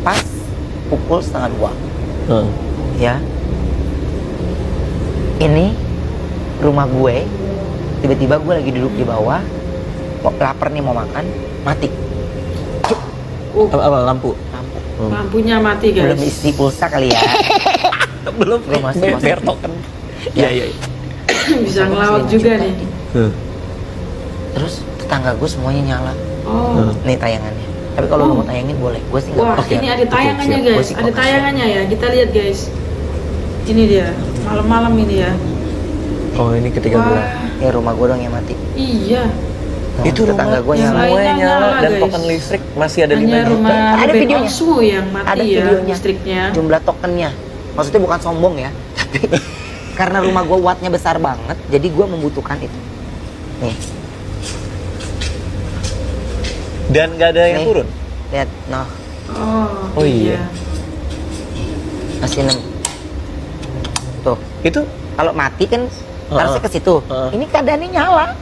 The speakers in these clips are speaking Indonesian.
pas pukul 1:30. Ya, ini rumah gue, tiba-tiba gue lagi duduk di bawah, lapar nih mau makan, mati. Apa lampu? Lampunya mati guys. Belum isi pulsa kali ya. Belum. Gue masih bayar token. Iya. Bisa ngelawak juga nih. Terus tetangga gue semuanya nyala. Nih tayangannya. Tapi kalau lo mau tayangin boleh. Gue sih nggak. Wah, ini ada tayangannya guys. Ada tayangannya ya. Kita lihat guys. Ini dia. Malam-malam ini ya. Oh, ini ketika gue. Ya rumah gue dong yang mati. Iya. Itu tetangga gue lainnya nyala dan guys. token listrik masih ada 5 Hanya juta. rumah Ada Ruben videonya. Onsu yang mati Ada ya videonya. listriknya. Jumlah tokennya. Maksudnya bukan sombong ya. Tapi karena rumah gue wattnya besar banget, jadi gue membutuhkan itu. Nih. Dan nggak ada yang Nih. turun. Lihat, noh. Oh iya. Masih 6. Tuh. Itu Kalau mati kan harusnya ke situ. Ini keadaannya nyala.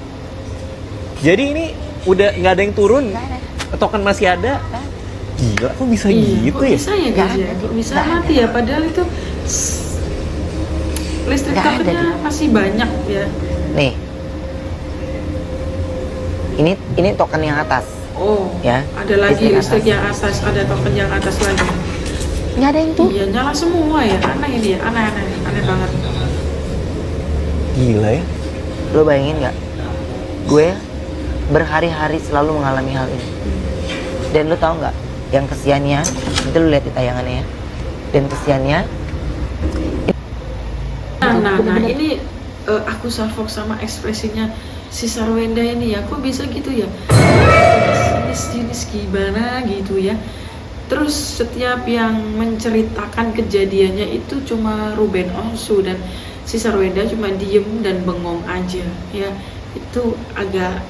jadi ini udah nggak ada yang turun. Nggak ada. Token masih ada. Gila, kok bisa Iya, gitu kok ya? bisa ya guys Nggak ya? ada, Kok bisa nggak mati ada. ya? Padahal itu listrik Nggak ada, tokennya Di. masih banyak ya. Nih. Ini token yang atas. Oh, Ya, ada lagi listrik listrik yang atas, ada token yang atas lagi. Nggak ada yang tuh. Iya, nyala semua ya. Aneh ini ya, aneh banget. Gila ya. Lo bayangin nggak? Gue berhari-hari selalu mengalami hal ini. Dan lo tau nggak? Yang kesiannya, nanti lo lihat di tayangannya ya. Dan kesiannya, Nah, ini aku salfok sama ekspresinya si Sarwenda ini ya. Kok bisa gitu ya? Jenis gimana gitu ya. Terus setiap yang menceritakan kejadiannya itu cuma Ruben Onsu dan si Sarwenda cuma diem dan bengong aja ya. Itu agak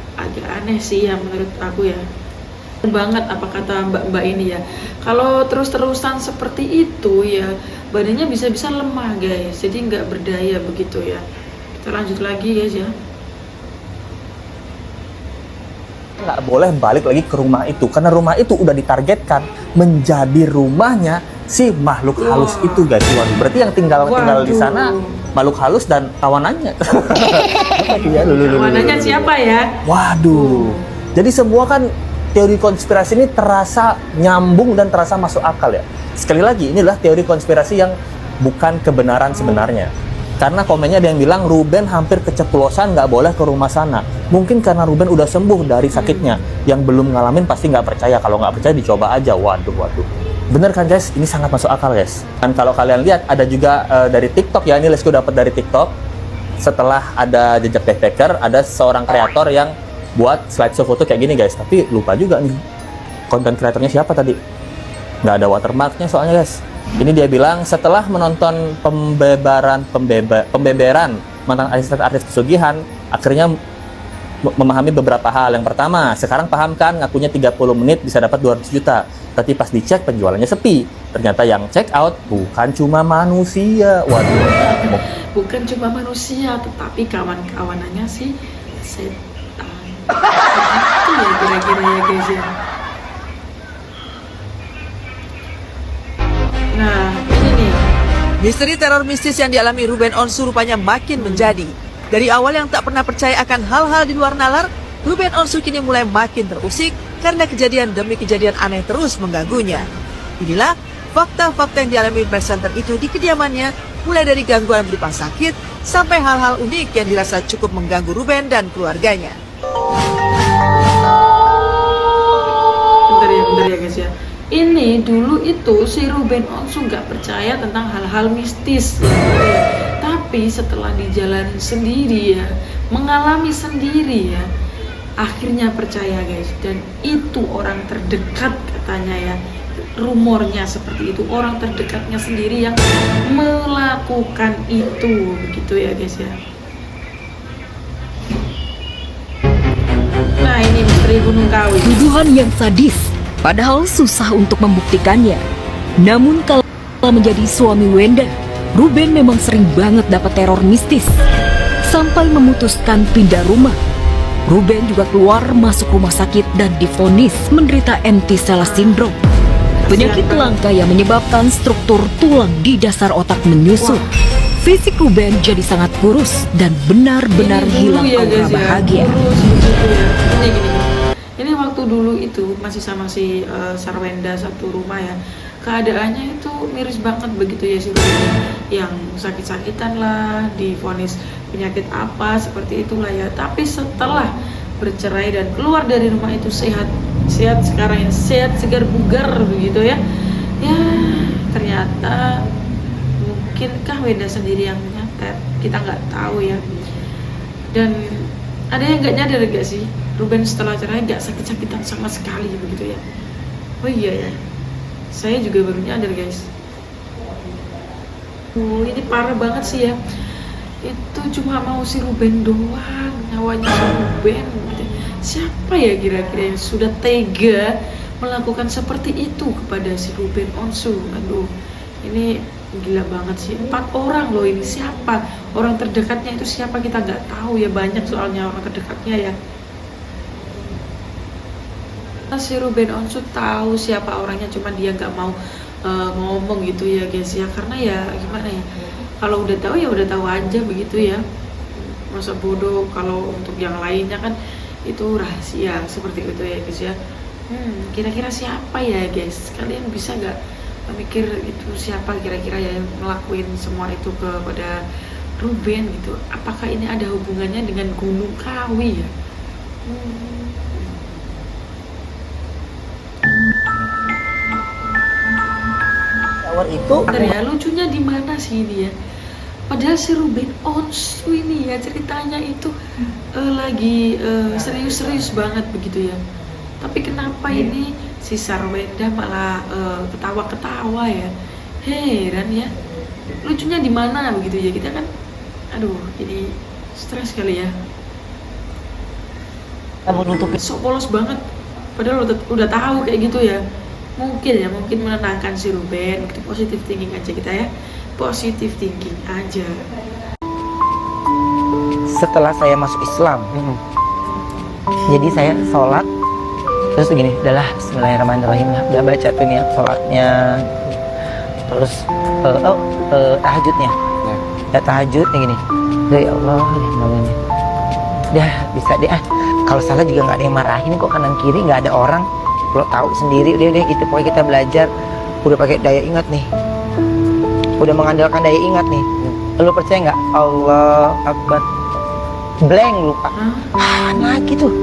aneh sih ya menurut aku ya. Banget apa kata mbak-mbak ini ya, kalau terus-terusan seperti itu ya badannya bisa-bisa lemah guys, jadi nggak berdaya begitu ya. Kita lanjut lagi guys ya. Nggak boleh balik lagi ke rumah itu karena rumah itu udah ditargetkan menjadi rumahnya si makhluk halus itu guys. Waduh, berarti yang tinggal di sana makhluk halus dan tawanannya. Tawanannya siapa ya? Waduh. Jadi semua kan teori konspirasi ini terasa nyambung dan terasa masuk akal ya. Sekali lagi, inilah teori konspirasi yang bukan kebenaran sebenarnya. Karena komennya ada yang bilang Ruben hampir keceplosan nggak boleh ke rumah sana. Mungkin karena Ruben udah sembuh dari sakitnya. Yang belum ngalamin pasti nggak percaya. Kalau nggak percaya dicoba aja. Waduh. Bener kan guys? Ini sangat masuk akal guys. Dan kalau kalian lihat ada juga dari TikTok ya. Ini Lesko dapat dari TikTok. Setelah ada jejak backpacker, ada seorang kreator yang buat slideshow foto kayak gini guys. Tapi lupa juga nih konten kreatornya siapa tadi. Nggak ada watermarknya soalnya guys. Ini dia bilang setelah menonton pembebaran mantan artis pesugihan, akhirnya memahami beberapa hal. Yang pertama, sekarang paham kan ngakunya 30 menit bisa dapat 200 juta. Tapi pas dicek penjualannya sepi. Ternyata yang check out bukan cuma manusia. Waduh. Bukan cuma manusia, tetapi kawan-kawanannya si setan. Itu ya kira-kira ya guys ya. Nah, ini nih. Misteri teror mistis yang dialami Ruben Onsu rupanya makin menjadi. Dari awal yang tak pernah percaya akan hal-hal di luar nalar, Ruben Onsu kini mulai makin terusik karena kejadian demi kejadian aneh terus mengganggunya. Inilah fakta-fakta yang dialami presenter itu di kediamannya, mulai dari gangguan berupa sakit sampai hal-hal unik yang dirasa cukup mengganggu Ruben dan keluarganya. Bentar ya guys ya. Ini dulu itu si Ruben Onsu nggak percaya tentang hal-hal mistis ya. Tapi setelah dijalani sendiri ya, mengalami sendiri ya, akhirnya percaya guys. Dan itu orang terdekat katanya ya, rumornya seperti itu, orang terdekatnya sendiri yang melakukan itu, begitu ya guys ya. Nah ini misteri Gunung Kawi. Tuduhan yang sadis, padahal susah untuk membuktikannya. Namun kalau menjadi suami Wenda, Ruben memang sering banget dapat teror mistis. Sampai memutuskan pindah rumah. Ruben juga keluar masuk rumah sakit dan divonis menderita empty cell syndrome. penyakit langka yang menyebabkan struktur tulang di dasar otak menyusut. Fisik Ruben jadi sangat kurus dan benar-benar Ini hilang dulu ya, aura guys, ya. bahagia. Kurus begitu ya. Gini. Ini waktu dulu itu masih sama si Sarwenda satu rumah ya. Keadaannya itu miris banget begitu ya si Ruben, yang sakit-sakitan lah, divonis penyakit apa seperti itulah ya. Tapi setelah bercerai dan keluar dari rumah itu sehat sekarang ya, sehat segar bugar begitu ya. Ya ternyata mungkinkah Wenda sendiri yang nyatet, kita nggak tahu ya. Dan ada yang nggak nyadar gak sih, Ruben setelah cerai nggak sakit-sakitan sama sekali begitu ya. Oh iya ya, saya juga baru nyadar guys. Ini parah banget sih ya. Itu cuma mau si Ruben doang, nyawanya si Ruben gitu. Siapa ya kira-kira yang sudah tega melakukan seperti itu kepada si Ruben Onsu? Aduh, ini gila banget sih. 4 orang loh ini. Siapa orang terdekatnya itu, siapa kita nggak tahu ya. Banyak soalnya orang terdekatnya ya. Si Ruben Onsu tahu siapa orangnya, cuma dia nggak mau ngomong gitu ya guys ya. Karena ya gimana ya, kalau udah tahu ya udah tahu aja begitu ya. Masa bodoh kalau untuk yang lainnya kan itu rahasia seperti itu ya guys ya. Kira-kira siapa ya guys? Kalian bisa nggak mikir itu siapa kira-kira ya yang ngelakuin semua itu kepada Ruben gitu? Apakah ini ada hubungannya dengan Gunung Kawi ya? Shower itu Bentar ya, lucunya di mana sih ini ya? Padahal si Ruben Onsu ini ya ceritanya itu lagi serius-serius banget begitu ya. Tapi kenapa ini si Sarwenda malah ketawa-ketawa ya? Heran ya. Lucunya di mana begitu ya, kita kan aduh jadi stres kali ya. menutupi Sok polos banget. Padahal udah tahu kayak gitu ya. Mungkin menenangkan si Ruben. Gitu, positive thinking aja kita ya. Positive thinking aja. setelah saya masuk Islam. Jadi saya sholat, terus gini, udahlah Bismillahirrahmanirrahim lah, udah baca tuh niat sholatnya, terus tahajudnya, ya tahajudnya gini, ya Allah, udah bisa deh, kalau salah juga nggak ada yang marahin kok, kanan kiri nggak ada orang, lo tahu sendiri, udah deh gitu, pokoknya kita belajar, udah pakai daya ingat nih, udah mengandalkan daya ingat nih, lo percaya nggak? Allah Akbar, blank, lupa, lagi tuh.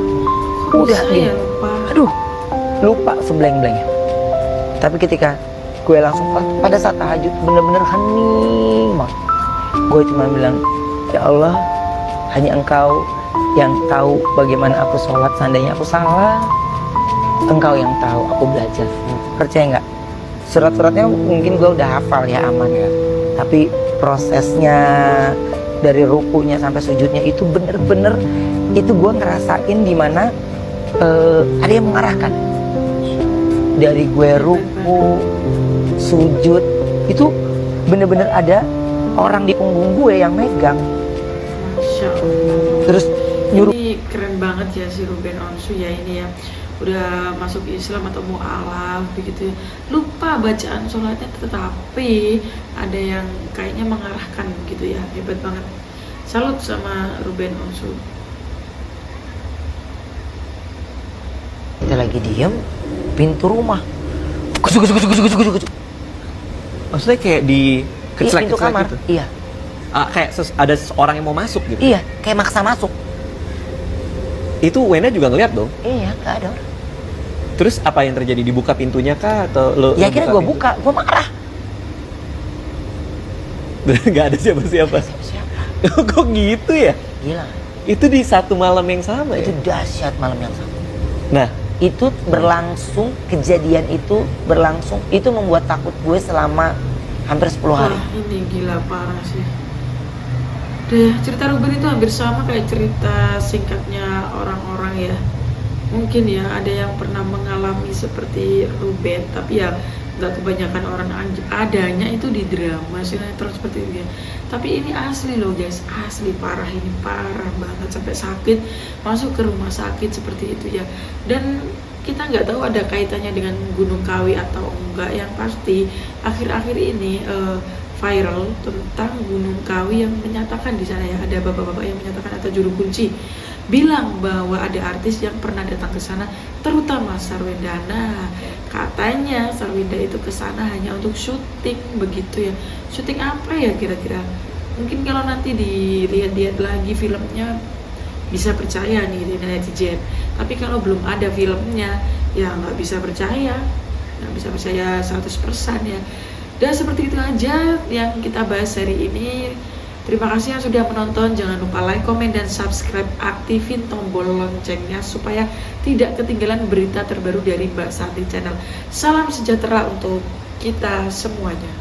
Udah saya nih, lupa. aduh, lupa sebleng-blengnya. Tapi ketika gue langsung pada saat tahajud bener-bener hening banget, gue cuma bilang, ya Allah, hanya Engkau yang tahu bagaimana aku sholat. Seandainya aku salah, Engkau yang tahu. Aku belajar. Percaya nggak? Surat-suratnya mungkin gue udah hafal ya, aman ya. Tapi prosesnya dari rukunya sampai sujudnya itu bener-bener itu gue ngerasain dimana ada yang mengarahkan dari gue ruku sujud itu bener-bener ada orang di punggung gue yang megang. Masya Allah. Terus nyuruh. Ini keren banget ya si Ruben Onsu ya ini ya. Udah masuk Islam atau mu'alaf begitu ya. Lupa bacaan sholatnya tetapi ada yang kayaknya mengarahkan gitu ya. Hebat banget. Salut sama Ruben Onsu. Kita lagi diem, pintu rumah kucuk. Maksudnya kayak di Iya, pintu kamar gitu? iya Kayak ada orang yang mau masuk gitu? iya kayak maksa masuk. Itu Wena juga ngeliat dong? Iya, gak ada orang. Terus apa yang terjadi? Dibuka pintunya kah? Atau lo Ya akhirnya gue pintu? buka, gue marah. Gak ada siapa-siapa? Siapa? Kok gitu ya? Gila, Itu di satu malam yang sama itu ya? dahsyat malam yang sama. Nah, Itu berlangsung, kejadian itu berlangsung, itu membuat takut gue selama hampir 10 hari. Wah ini gila parah sih. Deh, cerita Ruben itu hampir sama kayak cerita singkatnya orang-orang ya. Mungkin ya ada yang pernah mengalami seperti Ruben, tapi ya nggak kebanyakan orang adanya itu di drama sinetron seperti itu ya. Tapi ini asli loh guys, asli parah, ini parah banget sampai sakit, masuk ke rumah sakit seperti itu ya. Dan kita nggak tahu ada kaitannya dengan Gunung Kawi atau enggak. juga yang pasti akhir-akhir ini viral tentang Gunung Kawi yang menyatakan di sana ya, ada bapak-bapak yang menyatakan atau juru kunci bilang bahwa ada artis yang pernah datang ke sana, terutama Sarwenda. Nah, katanya Sarwenda itu ke sana hanya untuk syuting begitu ya. Syuting apa ya kira-kira? Mungkin kalau nanti dilihat-lihat lagi filmnya bisa percaya nih di netizen. Tapi kalau belum ada filmnya ya nggak bisa percaya 100% ya. Dan seperti itu aja yang kita bahas hari ini. Terima kasih yang sudah menonton. Jangan lupa like, komen, dan subscribe. Aktifin tombol loncengnya supaya tidak ketinggalan berita terbaru dari Mbak Santi Channel. Salam sejahtera untuk kita semuanya.